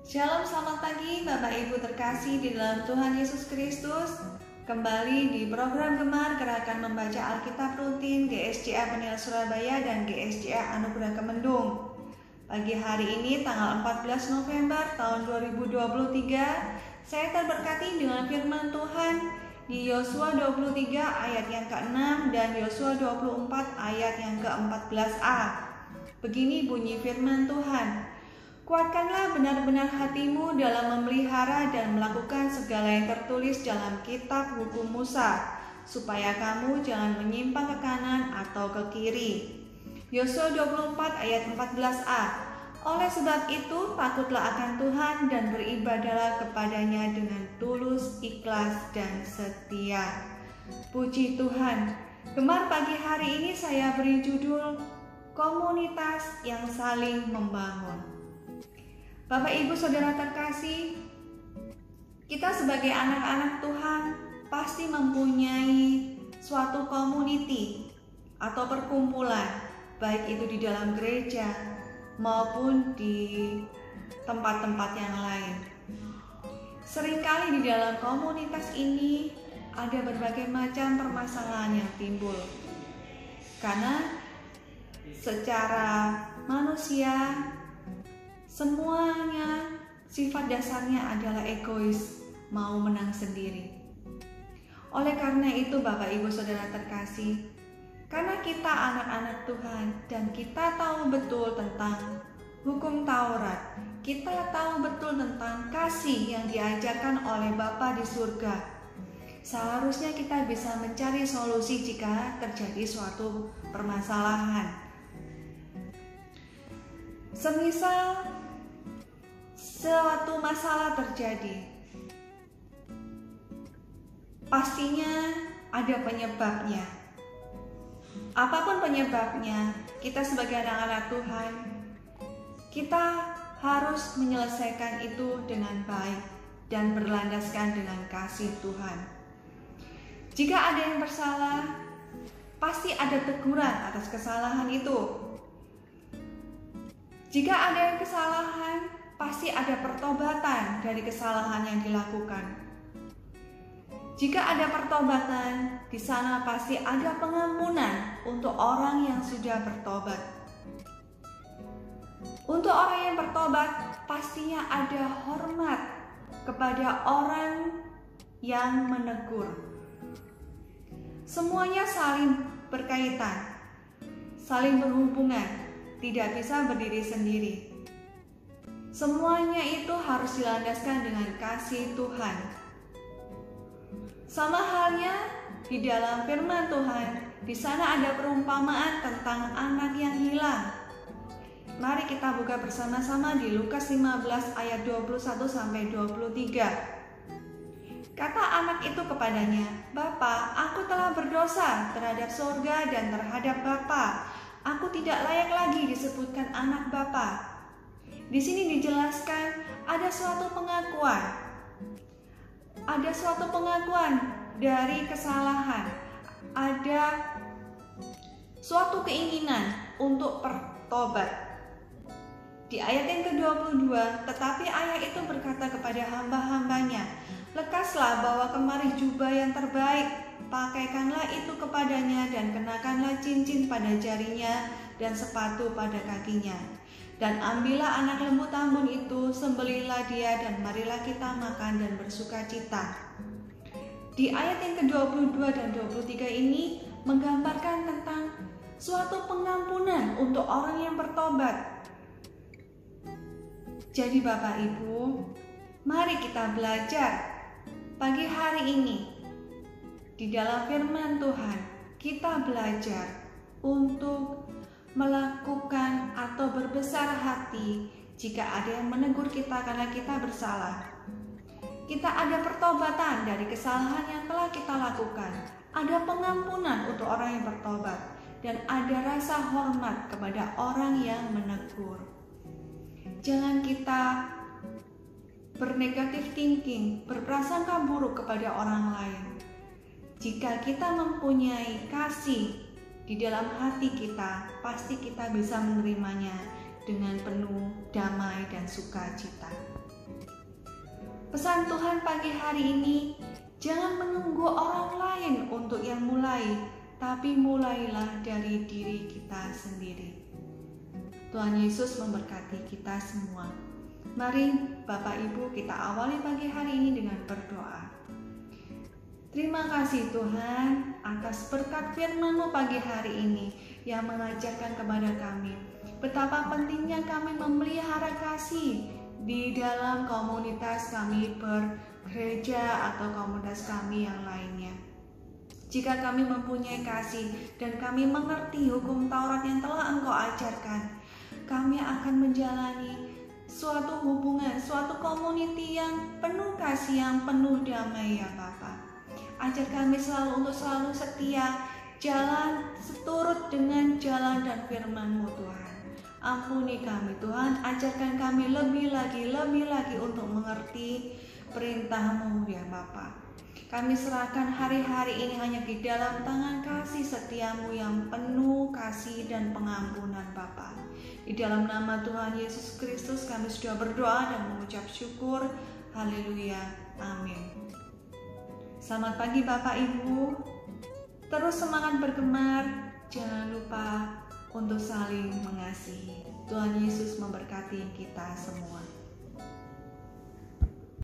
Shalom, selamat pagi Bapak Ibu terkasih di dalam Tuhan Yesus Kristus. Kembali di program Gemar Gerakan Membaca Alkitab Rutin GSCA Penil Surabaya dan GSCA Anugerah Kemendung. Pagi hari ini tanggal 14 November tahun 2023, saya terberkati dengan firman Tuhan di Yosua 23 ayat yang ke-6 dan Yosua 24 ayat yang ke-14a. Begini bunyi firman Tuhan. Kuatkanlah benar-benar hatimu dalam memelihara dan melakukan segala yang tertulis dalam kitab hukum Musa, supaya kamu jangan menyimpang ke kanan atau ke kiri. Yosua 24 ayat 14a. Oleh sebab itu, takutlah akan Tuhan dan beribadahlah kepadanya dengan tulus, ikhlas, dan setia. Puji Tuhan. Gemar pagi hari ini saya beri judul Komunitas yang Saling Membangun. Bapak Ibu Saudara terkasih, kita sebagai anak-anak Tuhan pasti mempunyai suatu community atau perkumpulan, baik itu di dalam gereja maupun di tempat-tempat yang lain. Seringkali di dalam komunitas ini ada berbagai macam permasalahan yang timbul, karena secara manusia semuanya sifat dasarnya adalah egois, mau menang sendiri. Oleh karena itu Bapak Ibu Saudara terkasih, karena kita anak-anak Tuhan dan kita tahu betul tentang hukum Taurat, kita tahu betul tentang kasih yang diajarkan oleh Bapa di surga, seharusnya kita bisa mencari solusi jika terjadi suatu permasalahan. Semisal suatu masalah terjadi, pastinya ada penyebabnya. Apapun penyebabnya, kita sebagai anak-anak Tuhan, kita harus menyelesaikan itu dengan baik dan berlandaskan dengan kasih Tuhan. Jika ada yang bersalah, pasti ada teguran atas kesalahan itu. Jika ada yang kesalahan, pasti ada pertobatan dari kesalahan yang dilakukan. Jika ada pertobatan, di sana pasti ada pengampunan untuk orang yang sudah bertobat. Untuk orang yang bertobat, pastinya ada hormat kepada orang yang menegur. Semuanya saling berkaitan, saling berhubungan, tidak bisa berdiri sendiri. Semuanya itu harus dilandaskan dengan kasih Tuhan. Sama halnya di dalam firman Tuhan, di sana ada perumpamaan tentang anak yang hilang. Mari kita buka bersama-sama di Lukas 15 ayat 21 sampai 23. Kata anak itu kepadanya, "Bapa, aku telah berdosa terhadap surga dan terhadap Bapa. Aku tidak layak lagi disebutkan anak Bapa." Di sini dijelaskan ada suatu pengakuan. Ada suatu pengakuan dari kesalahan. Ada suatu keinginan untuk bertobat. Di ayat yang ke-22, tetapi ayah itu berkata kepada hamba-hambanya, "Lekaslah bawa kemari jubah yang terbaik, pakaikanlah itu kepadanya dan kenakanlah cincin pada jarinya dan sepatu pada kakinya. Dan ambillah anak lembu tambun itu, sembelihlah dia dan marilah kita makan dan bersuka cita." Di ayat yang ke-22 dan 23 ini menggambarkan tentang suatu pengampunan untuk orang yang bertobat. Jadi Bapak Ibu, mari kita belajar pagi hari ini di dalam firman Tuhan. Kita belajar untuk melakukan atau berbesar hati jika ada yang menegur kita karena kita bersalah. Kita ada pertobatan dari kesalahan yang telah kita lakukan. Ada pengampunan untuk orang yang bertobat. Dan ada rasa hormat kepada orang yang menegur. Jangan kita bernegatif thinking, berprasangka buruk kepada orang lain. Jika kita mempunyai kasih di dalam hati kita, pasti kita bisa menerimanya dengan penuh damai dan sukacita. Pesan Tuhan pagi hari ini, jangan menunggu orang lain untuk yang mulai, tapi mulailah dari diri kita sendiri. Tuhan Yesus memberkati kita semua. Mari Bapak Ibu kita awali pagi hari ini dengan berdoa. Terima kasih Tuhan atas berkat firman-Mu pagi hari ini yang mengajarkan kepada kami betapa pentingnya kami memelihara kasih di dalam komunitas kami bergereja atau komunitas kami yang lainnya. Jika kami mempunyai kasih dan kami mengerti hukum Taurat yang telah Engkau ajarkan, kami akan menjalani suatu hubungan, suatu community yang penuh kasih, yang penuh damai ya Bapa. Ajar kami untuk selalu setia, jalan seturut dengan jalan dan firman-Mu Tuhan. Ampuni kami Tuhan, ajarkan kami lebih lagi untuk mengerti perintah-Mu ya Bapa. Kami serahkan hari-hari ini hanya di dalam tangan kasih setia-Mu yang penuh kasih dan pengampunan Bapa. Di dalam nama Tuhan Yesus Kristus kami sudah berdoa dan mengucap syukur. Haleluya. Amin. Selamat pagi Bapak Ibu. Terus semangat bergemar. Jangan lupa untuk saling mengasihi. Tuhan Yesus memberkati kita semua.